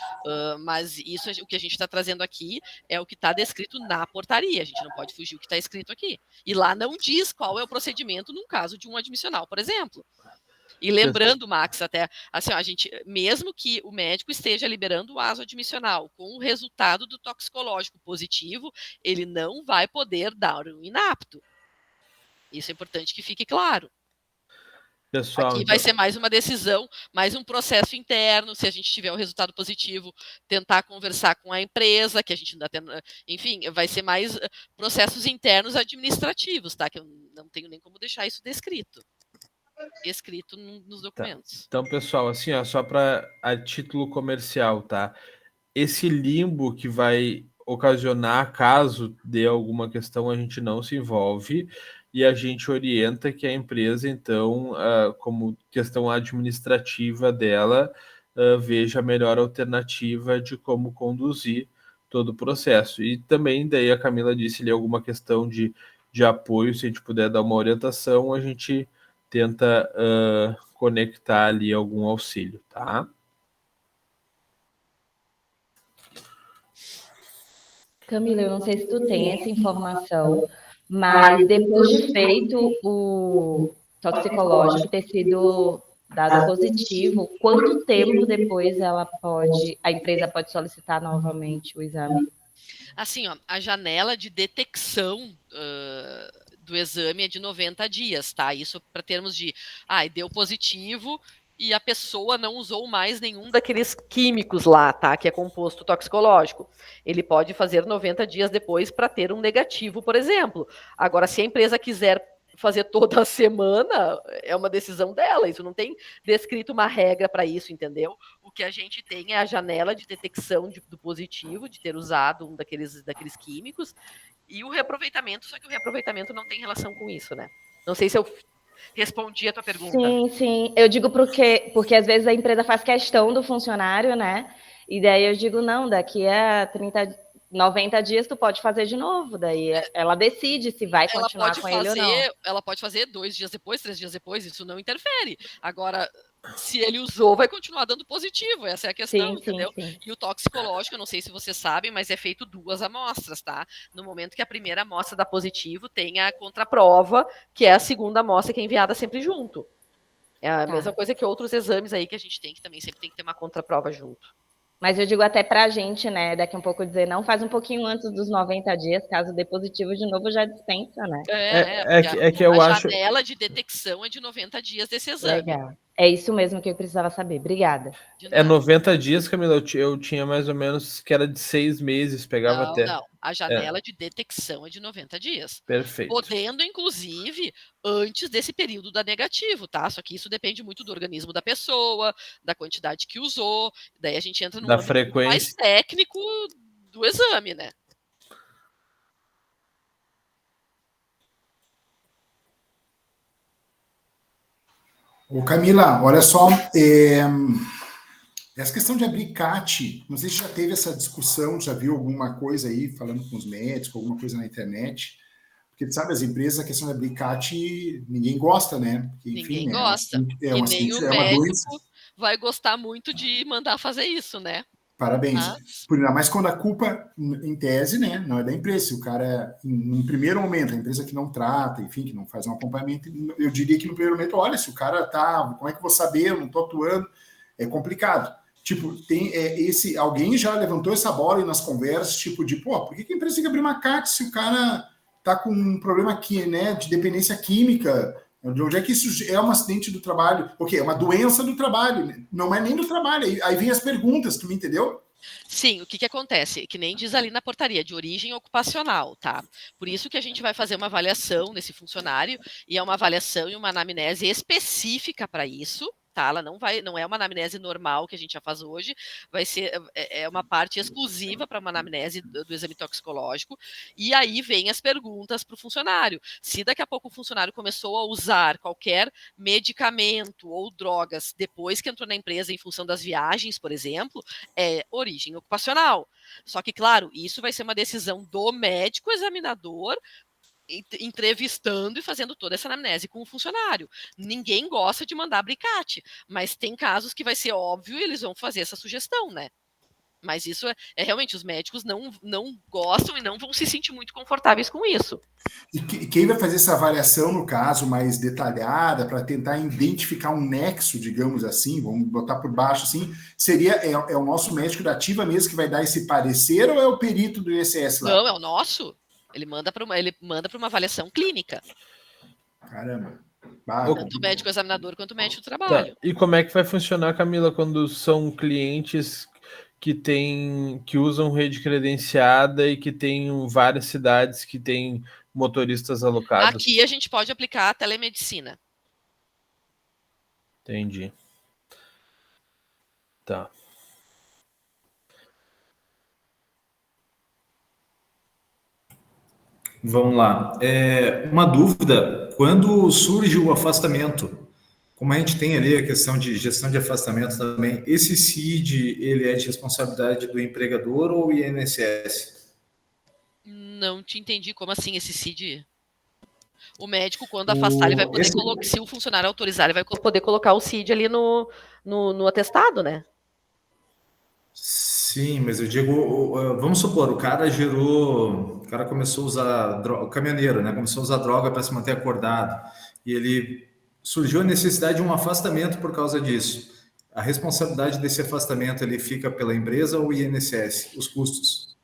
mas isso, o que a gente está trazendo aqui é o que está descrito na portaria. A gente não pode fugir o que está escrito aqui. E lá não diz qual é o procedimento num caso de um admissional, por exemplo. E lembrando, Max, até assim, a gente, mesmo que o médico esteja liberando o ASO admissional com o resultado do toxicológico positivo, ele não vai poder dar um inapto. Isso é importante que fique claro. Pessoal, aqui vai ser mais uma decisão, mais um processo interno. Se a gente tiver o resultado positivo, tentar conversar com a empresa, que a gente ainda tem, enfim, vai ser mais processos internos administrativos, tá? Que eu não tenho nem como deixar isso descrito nos documentos. Tá. Então, pessoal, assim, só para a título comercial, tá? Esse limbo que vai ocasionar, caso dê alguma questão, a gente não se envolve e a gente orienta que a empresa, então, como questão administrativa dela, veja a melhor alternativa de como conduzir todo o processo. E também, daí a Camila disse ali alguma questão de apoio, se a gente puder dar uma orientação, a gente tenta conectar ali algum auxílio, tá? Camila, eu não sei se tu tem essa informação, mas depois de feito o toxicológico ter sido dado positivo, quanto tempo depois a empresa pode solicitar novamente o exame? Assim, a janela de detecção do exame é de 90 dias, tá? Isso para termos de, deu positivo e a pessoa não usou mais nenhum daqueles químicos lá, tá? Que é composto toxicológico. Ele pode fazer 90 dias depois para ter um negativo, por exemplo. Agora, se a empresa quiser fazer toda a semana, é uma decisão dela. Isso não tem descrito uma regra para isso, entendeu? O que a gente tem é a janela de detecção do positivo, de ter usado um daqueles químicos, e o reaproveitamento, só que o reaproveitamento não tem relação com isso, né? Não sei se eu respondi a tua pergunta. Sim, sim. Eu digo porque às vezes a empresa faz questão do funcionário, né? E daí eu digo, não, daqui a 90 dias tu pode fazer de novo. Daí ela decide se vai continuar com ele ou não. Ela pode fazer 2 dias depois, 3 dias depois, isso não interfere. Agora, se ele usou, vai continuar dando positivo, essa é a questão, entendeu? Sim. E o toxicológico, eu não sei se vocês sabem, mas é feito 2 amostras, tá? No momento que a primeira amostra dá positivo, tem a contraprova, que é a segunda amostra que é enviada sempre junto. É a mesma coisa que outros exames aí que a gente tem, que também sempre tem que ter uma contraprova junto. Mas eu digo até pra gente, né, daqui um pouco dizer, não, faz um pouquinho antes dos 90 dias, caso dê positivo de novo, já dispensa, né? É que eu acho... A janela de detecção é de 90 dias desse exame. Legal. É isso mesmo que eu precisava saber. Obrigada. É 90 dias, Camila, eu tinha mais ou menos que era de 6 meses, pegava até. Não, a janela de detecção é de 90 dias. Perfeito. Podendo, inclusive, antes desse período da negativo, tá? Só que isso depende muito do organismo da pessoa, da quantidade que usou, daí a gente entra no âmbito mais técnico do exame, né? Ô Camila, olha só, essa questão de abrir CAT, não sei se já teve essa discussão, já viu alguma coisa aí, falando com os médicos, alguma coisa na internet, porque, sabe, as empresas, a questão de abrir CAT, ninguém gosta, né? Porque, enfim, ninguém gosta. É uma médico vai gostar muito de mandar fazer isso, né? Parabéns. Mas quando a culpa, em tese, né, não é da empresa. Se o cara, em primeiro momento, a empresa que não trata, enfim, que não faz um acompanhamento, eu diria que no primeiro momento, olha, se o cara tá, como é que eu vou saber? Eu não tô atuando. É complicado. Tipo, tem alguém já levantou essa bola aí nas conversas, tipo, de, pô, por que a empresa tem que abrir uma CAT se o cara tá com um problema aqui, né, de dependência química? De onde é que isso é um acidente do trabalho? Porque é uma doença do trabalho, não é nem do trabalho. Aí vem as perguntas, tu me entendeu? Sim, o que acontece? Que nem diz ali na portaria, de origem ocupacional, tá? Por isso que a gente vai fazer uma avaliação nesse funcionário, e é uma avaliação e uma anamnese específica para isso, tá? Ela não é uma anamnese normal que a gente já faz hoje, vai ser uma parte exclusiva para uma anamnese do exame toxicológico, e aí vem as perguntas para o funcionário. Se daqui a pouco o funcionário começou a usar qualquer medicamento ou drogas depois que entrou na empresa em função das viagens, por exemplo, é origem ocupacional. Só que, claro, isso vai ser uma decisão do médico examinador, entrevistando e fazendo toda essa anamnese com o funcionário. Ninguém gosta de mandar bricate, mas tem casos que vai ser óbvio e eles vão fazer essa sugestão, né? Mas isso é realmente, os médicos não gostam e não vão se sentir muito confortáveis com isso. E quem vai fazer essa avaliação, no caso, mais detalhada, para tentar identificar um nexo, digamos assim, vamos botar por baixo assim, seria o nosso médico da ativa mesmo que vai dar esse parecer ou é o perito do INSS lá? Não, é o nosso. Ele manda para uma avaliação clínica. Caramba. Tanto o médico examinador quanto o médico do trabalho. Tá. E como é que vai funcionar, Camila, quando são clientes que usam rede credenciada e que tem várias cidades que têm motoristas alocados? Aqui a gente pode aplicar a telemedicina. Entendi. Tá. Vamos lá. Uma dúvida, quando surge o afastamento, como a gente tem ali a questão de gestão de afastamento também, esse CID, ele é de responsabilidade do empregador ou INSS? Não te entendi. Como assim esse CID? O médico, quando afastar, ele vai poder colocar, se o funcionário autorizar, ele vai poder colocar o CID ali no atestado, né? Sim, mas eu digo, vamos supor, o cara começou a usar droga, o caminhoneiro, né? Começou a usar droga para se manter acordado e ele surgiu a necessidade de um afastamento por causa disso. A responsabilidade desse afastamento ele fica pela empresa ou INSS, os custos?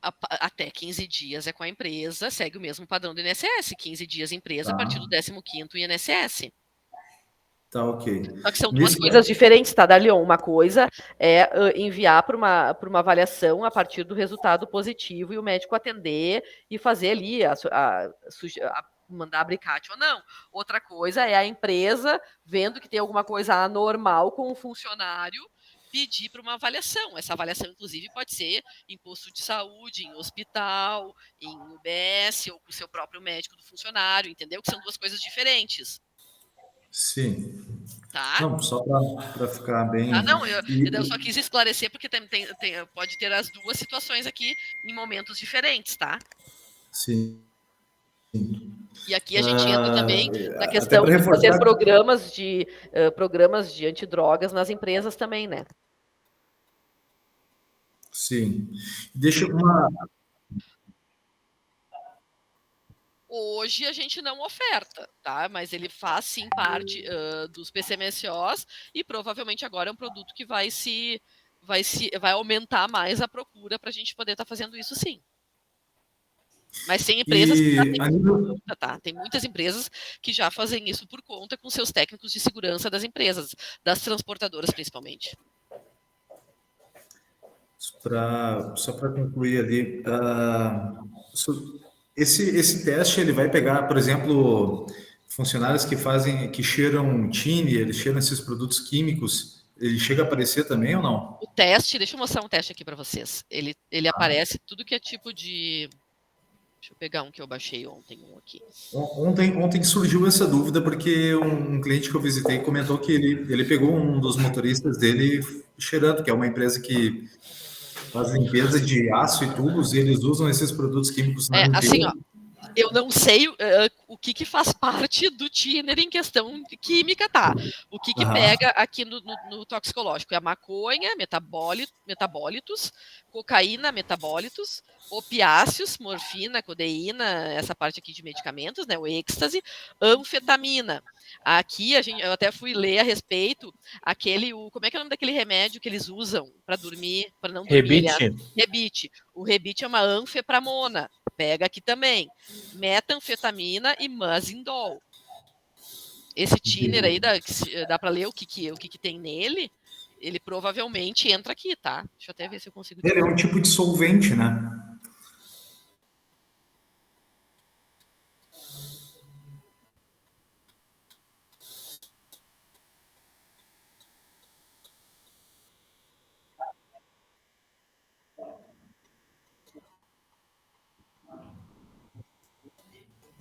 Até 15 dias é com a empresa, segue o mesmo padrão do INSS, 15 dias empresa, a partir do 15º INSS. Tá, ok. Só que são duas coisas diferentes, tá, Dalion? Uma coisa é enviar para uma avaliação a partir do resultado positivo e o médico atender e fazer ali, mandar abricate ou não. Outra coisa é a empresa, vendo que tem alguma coisa anormal com o funcionário, pedir para uma avaliação. Essa avaliação, inclusive, pode ser em posto de saúde, em hospital, em UBS ou com o seu próprio médico do funcionário, entendeu? Que são duas coisas diferentes. Sim. Tá? Não, só para ficar bem... Não, eu só quis esclarecer porque pode ter as duas situações aqui em momentos diferentes, tá? Sim. E aqui a gente entra também na até questão pra de fazer reforçar- programas de antidrogas nas empresas também, né? Sim. Deixa uma... Hoje a gente não oferta, tá? Mas ele faz sim parte dos PCMSOs e provavelmente agora é um produto que vai aumentar mais a procura para a gente poder estar fazendo isso sim. Mas tem empresas que já têm por conta, tá? Tem muitas empresas que já fazem isso por conta com seus técnicos de segurança das empresas, das transportadoras principalmente. Só para concluir ali, esse teste ele vai pegar, por exemplo, funcionários que cheiram tine, eles cheiram esses produtos químicos, ele chega a aparecer também ou não? O teste, deixa eu mostrar um teste aqui para vocês. Ele aparece tudo que é tipo de... Deixa eu pegar um que eu baixei ontem, um aqui. Ontem surgiu essa dúvida porque um cliente que eu visitei comentou que ele pegou um dos motoristas dele cheirando, que é uma empresa que faz limpeza de aço e tubos, e eles usam esses produtos químicos na limpeza. Assim, ó, eu não sei o que faz parte do thinner em questão de química, tá? O que pega aqui no toxicológico é a maconha, metabólitos, cocaína, metabólitos, opiáceos, morfina, codeína, essa parte aqui de medicamentos, né? O êxtase, anfetamina. Aqui eu até fui ler a respeito como é que é o nome daquele remédio que eles usam para dormir, para não dormir? Rebite. O rebite é uma anfepramona. Pega aqui também. Metanfetamina e Mazindol. Esse thinner aí, dá para ler o que tem nele? Ele provavelmente entra aqui, tá? Deixa eu até ver se eu consigo... Ele é um tipo de solvente, né?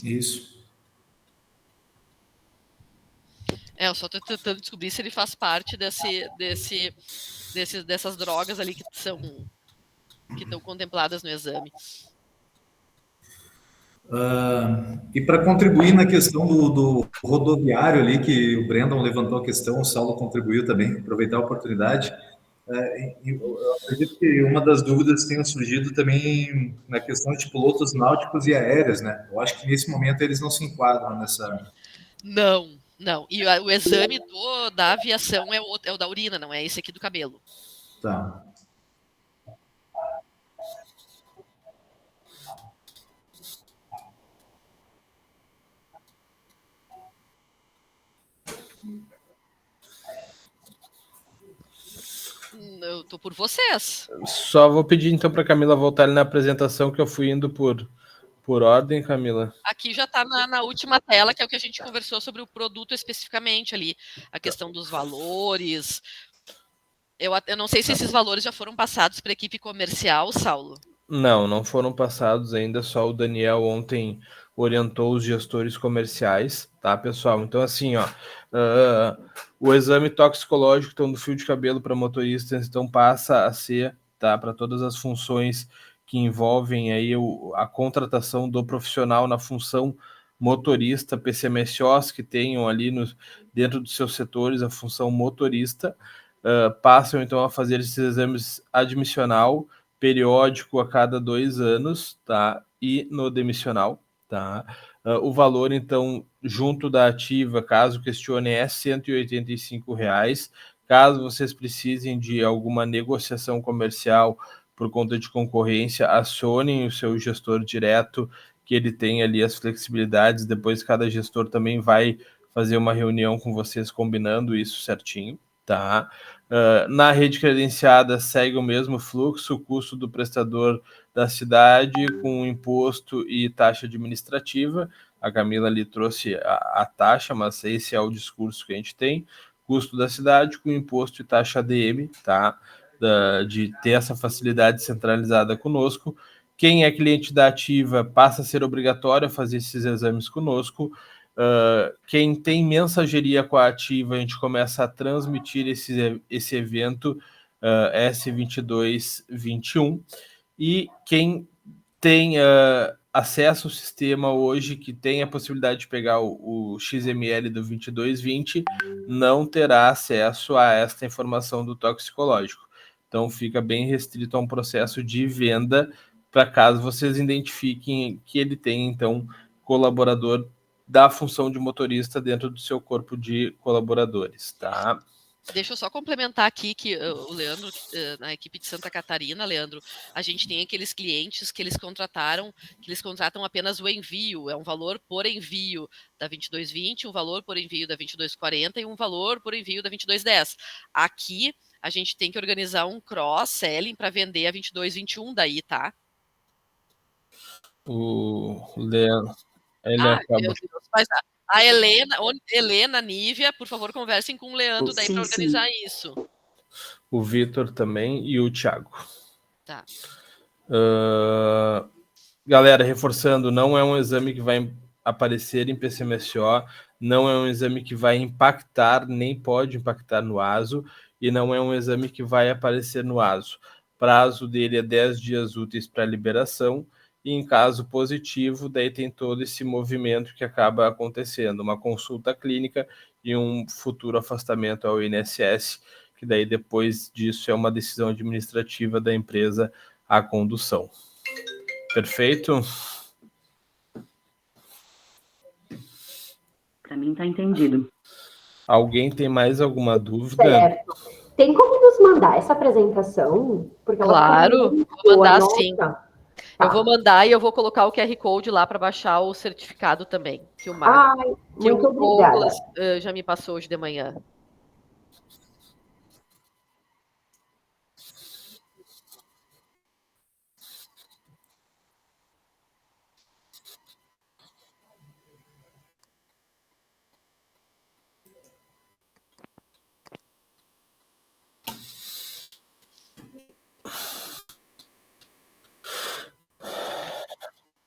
Isso. Eu só estou tentando descobrir se ele faz parte dessas drogas ali que estão contempladas no exame. E para contribuir na questão do rodoviário ali, que o Brandon levantou a questão, o Saulo contribuiu também, aproveitar a oportunidade. Eu acredito que uma das dúvidas tenha surgido também na questão de pilotos náuticos e aéreos, né? Eu acho que nesse momento eles não se enquadram nessa... Não. E o exame da aviação é o da urina, não é esse aqui do cabelo. Tá. Eu tô por vocês. Só vou pedir então para Camila voltar ali na apresentação, que eu fui indo por ordem, Camila. Aqui já está na última tela, que é o que a gente conversou sobre o produto especificamente ali, a questão dos valores. Eu não sei se esses valores já foram passados para a equipe comercial, Saulo. Não foram passados ainda, só o Daniel ontem orientou os gestores comerciais, tá, pessoal? Então, assim, ó, o exame toxicológico então, do fio de cabelo para motoristas, então, passa a ser, tá, para todas as funções que envolvem aí a contratação do profissional na função motorista, PCMSOs que tenham ali dentro dos seus setores a função motorista, passam então a fazer esses exames admissional, periódico a cada 2 anos, tá? E no demissional, tá? O valor, então, junto da ativa, caso questione, é R$ 185. Caso vocês precisem de alguma negociação comercial por conta de concorrência, acionem o seu gestor direto, que ele tem ali as flexibilidades. Depois, cada gestor também vai fazer uma reunião com vocês combinando isso certinho, tá? Na rede credenciada segue o mesmo fluxo, o custo do prestador da cidade com imposto e taxa administrativa. A Camila ali trouxe a taxa, mas esse é o discurso que a gente tem. Custo da cidade com imposto e taxa ADM, tá? De ter essa facilidade centralizada conosco. Quem é cliente da ativa passa a ser obrigatório a fazer esses exames conosco. Quem tem mensageria com a Ativa, a gente começa a transmitir esse evento S2221. E quem tem acesso ao sistema hoje, que tem a possibilidade de pegar o XML do 2220, não terá acesso a esta informação do toxicológico. Então fica bem restrito a um processo de venda, para caso vocês identifiquem que ele tem, então, colaborador da função de motorista dentro do seu corpo de colaboradores, tá? Deixa eu só complementar aqui que o Leandro, na equipe de Santa Catarina, Leandro, a gente tem aqueles clientes que eles contratam apenas o envio, é um valor por envio da 2220, um valor por envio da 2240 e um valor por envio da 2210. Aqui a gente tem que organizar um cross-selling para vender a 2221 daí, tá? O Leandro, ele meu acaba... Deus, mas a Helena, Nívia, por favor, conversem com o Leandro daí para organizar isso. O Vitor também e o Thiago. Tá. Galera, reforçando, não é um exame que vai aparecer em PCMSO, não é um exame que vai impactar, nem pode impactar no ASO, e não é um exame que vai aparecer no ASO. O prazo dele é 10 dias úteis para liberação, e em caso positivo, daí tem todo esse movimento que acaba acontecendo, uma consulta clínica e um futuro afastamento ao INSS, que daí depois disso é uma decisão administrativa da empresa à condução. Perfeito? Para mim está entendido. Alguém tem mais alguma dúvida? Certo. Tem como nos mandar essa apresentação? Porque claro, vou mandar sim. Tá. Eu vou mandar e eu vou colocar o QR Code lá para baixar o certificado também. Que o Marco, que o Douglas já me passou hoje de manhã.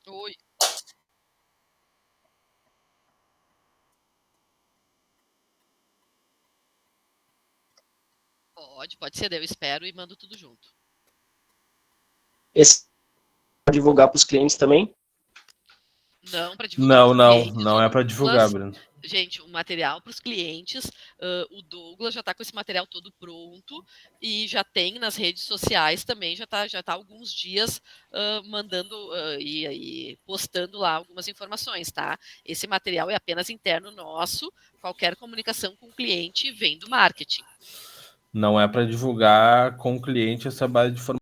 Oi. Pode ser, eu espero e mando tudo junto. Esse pode divulgar para os clientes também? Não, para divulgar. Não é para divulgar, Bruno. Gente, o material para os clientes, o Douglas já está com esse material todo pronto e já tem nas redes sociais também, já tá há alguns dias mandando e postando lá algumas informações, tá? Esse material é apenas interno nosso, qualquer comunicação com o cliente vem do marketing. Não é para divulgar com o cliente essa base de informação.